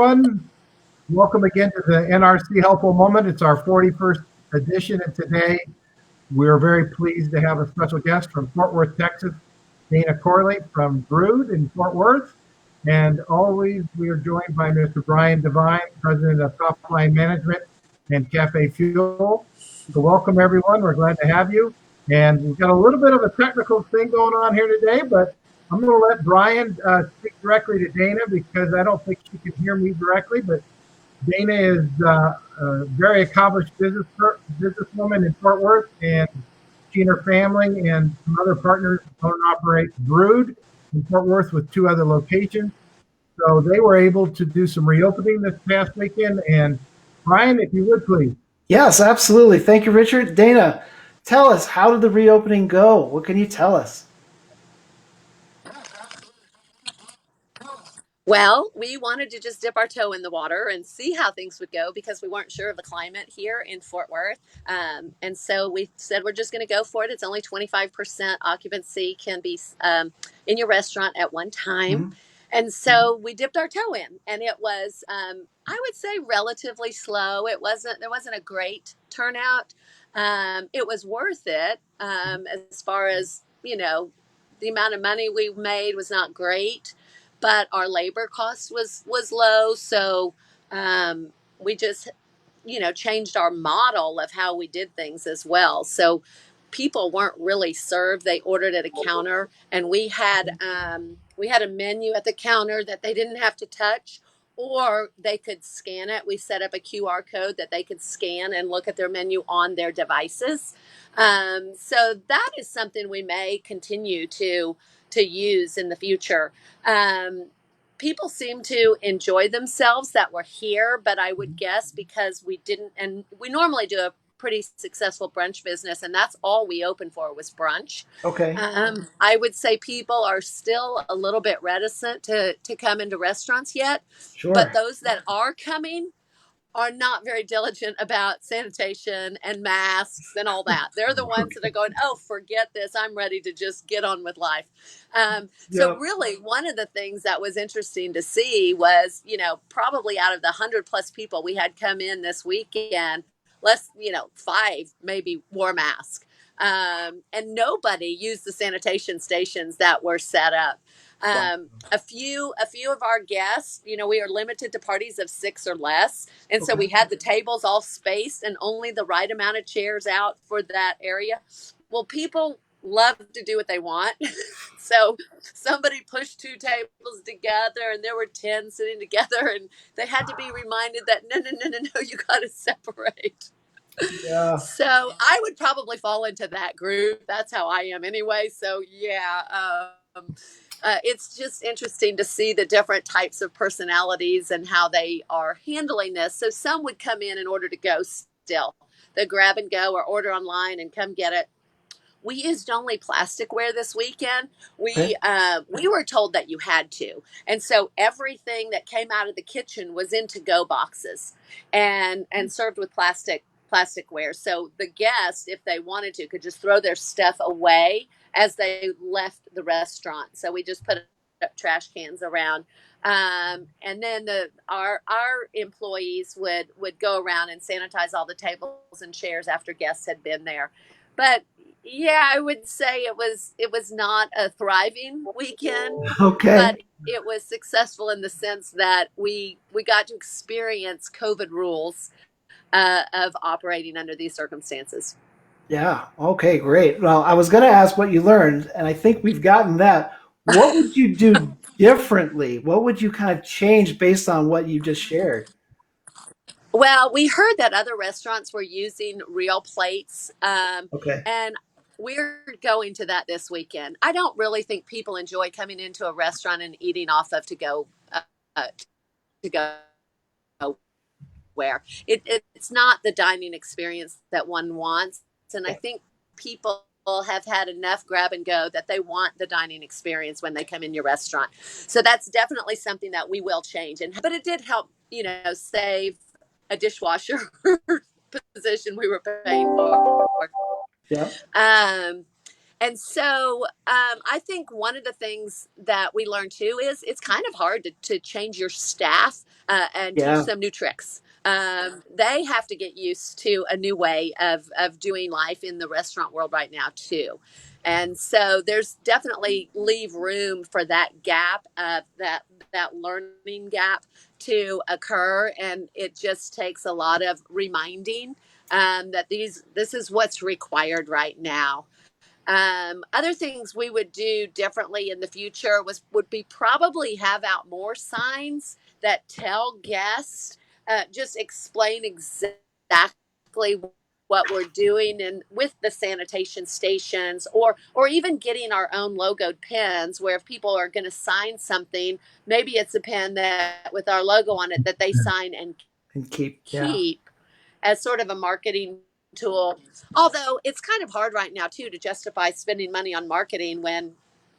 everyone. Welcome again to the NRC Helpful Moment. It's our 41st edition, and today we're very pleased to have a special guest from Fort Worth, Texas, Dayna Corley from Brood in Fort Worth. And always we are joined by Mr. Brian Devine, President of Top Line Management and Cafe Fuel. So welcome everyone. We're glad to have you. And we've got a little bit of a technical thing going on here today, but I'm going to let Brian speak directly to Dayna because I don't think she can hear me directly. But Dayna is a very accomplished businesswoman in Fort Worth, and she and her family and some other partners own and operate Brood in Fort Worth with 2 other locations. So they were able to do some reopening this past weekend. And Brian, if you would please. Yes, absolutely. Thank you, Richard. Dayna, tell us, how did the reopening go? What can you tell us? Well, we wanted to just dip our toe in the water and see how things would go because we weren't sure of the climate here in Fort Worth. And so we said we're just going to go for it. It's only 25% occupancy can be in your restaurant at one time. Mm-hmm. And so we dipped our toe in, and it was, I would say, relatively slow. There wasn't a great turnout. It was worth it as far as, the amount of money we made was not great, but our labor cost was low. So we just, changed our model of how we did things as well. So people weren't really served. They ordered at a counter, and we had a menu at the counter that they didn't have to touch, or they could scan it. We set up a QR code that they could scan and look at their menu on their devices. So that is something we may continue to use in the future. People seem to enjoy themselves that were here, but I would guess because we didn't, and we normally do a pretty successful brunch business, and that's all we opened for was brunch. Okay. I would say people are still a little bit reticent to come into restaurants yet. Sure. But those that are coming are not very diligent about sanitation and masks and all that. They're the ones that are going, oh, forget this. I'm ready to just get on with life. So really, one of the things that was interesting to see was, probably out of the 100+ people we had come in this weekend, 5 maybe wore masks. And nobody used the sanitation stations that were set up. A few of our guests, we are limited to parties of 6 or less. And so we had the tables all spaced and only the right amount of chairs out for that area. Well, people love to do what they want. So somebody pushed 2 tables together and there were 10 sitting together, and they had to be reminded that no, you got to separate. Yeah. So I would probably fall into that group. That's how I am anyway. So yeah, it's just interesting to see the different types of personalities and how they are handling this. So some would come in order to go still. They grab and go or order online and come get it. We used only plasticware this weekend. We were told that you had to. And so everything that came out of the kitchen was in to-go boxes and served with plasticware. So the guests, if they wanted to, could just throw their stuff away as they left the restaurant. So we just put up trash cans around. And then our employees would go around and sanitize all the tables and chairs after guests had been there. But yeah, I would say it was not a thriving weekend. Okay. But it was successful in the sense that we got to experience COVID rules of operating under these circumstances. Yeah. Okay, great. Well, I was going to ask what you learned, and I think we've gotten that. What would you do differently? What would you kind of change based on what you just shared? Well, we heard that other restaurants were using real plates. Okay. And we're going to that this weekend. I don't really think people enjoy coming into a restaurant and eating off of to go where it's not the dining experience that one wants. And I think people have had enough grab and go that they want the dining experience when they come in your restaurant. So that's definitely something that we will change. But it did help, save a dishwasher position we were paying for. Yeah. And so I think one of the things that we learned too is it's kind of hard to change your staff and teach Yeah. them new tricks. They have to get used to a new way of doing life in the restaurant world right now too. And so there's definitely leave room for that gap, that learning gap to occur. And it just takes a lot of reminding that this is what's required right now. Other things we would do differently in the future would be probably have out more signs that tell guests, just explain exactly what we're doing and with the sanitation stations, or even getting our own logoed pens where if people are going to sign something, maybe it's a pen that with our logo on it that they sign and And yeah. keep as sort of a marketing tool. Although it's kind of hard right now too to justify spending money on marketing when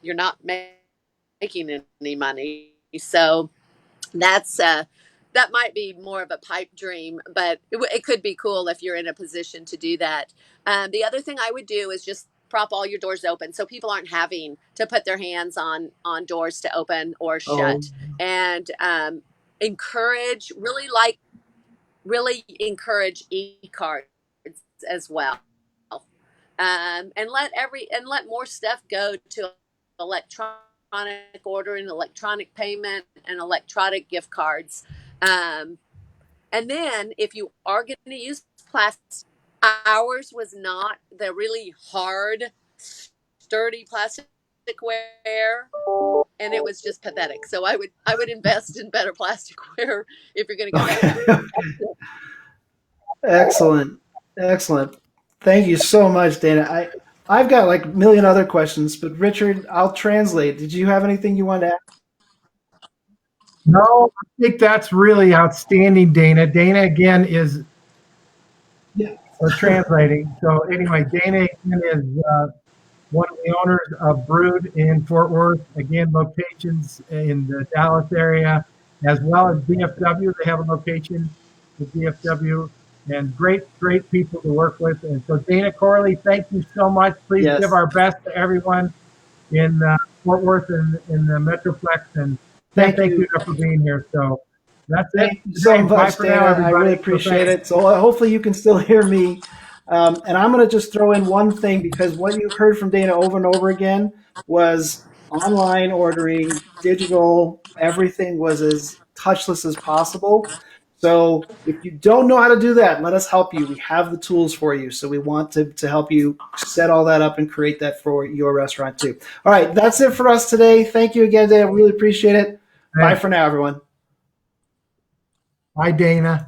you're not making any money. So that's that might be more of a pipe dream, but it could be cool if you're in a position to do that. The other thing I would do is just prop all your doors open so people aren't having to put their hands on doors to open or Oh, shut, and encourage really encourage e-cards as well, and let more stuff go to electronic ordering, electronic payment, and electronic gift cards. um, and then if you are going to use plastic, ours was not the really hard sturdy plasticware, and it was just pathetic. So I would invest in better plasticware if you're going to go that okay. Excellent. Excellent. Thank you so much, Dayna. I've got like a million other questions, but Richard, I'll translate. Did you have anything you wanted to add? No, I think that's really outstanding, Dayna. Dayna again is Yeah. translating. So anyway, Dayna again is one of the owners of Brood in Fort Worth. Again, locations in the Dallas area, as well as DFW. They have a location with DFW, and great people to work with. And so, Dayna Corley, thank you so much. Please give Yes. our best to everyone in Fort Worth and in the Metroplex. And Sam, Thank thank you you. for being here. So that's it. Thank you so Bye much, for now, Dayna. I everybody. really So appreciate thanks. it. So hopefully you can still hear me. And I'm going to just throw in one thing because what you heard from Dayna over and over again was online ordering, digital, everything was as touchless as possible. So if you don't know how to do that, let us help you. We have the tools for you. So we want to help you set all that up and create that for your restaurant too. All right, that's it for us today. Thank you again, Dayna. Really appreciate it. Bye Thanks. for now, everyone. Bye, Dayna.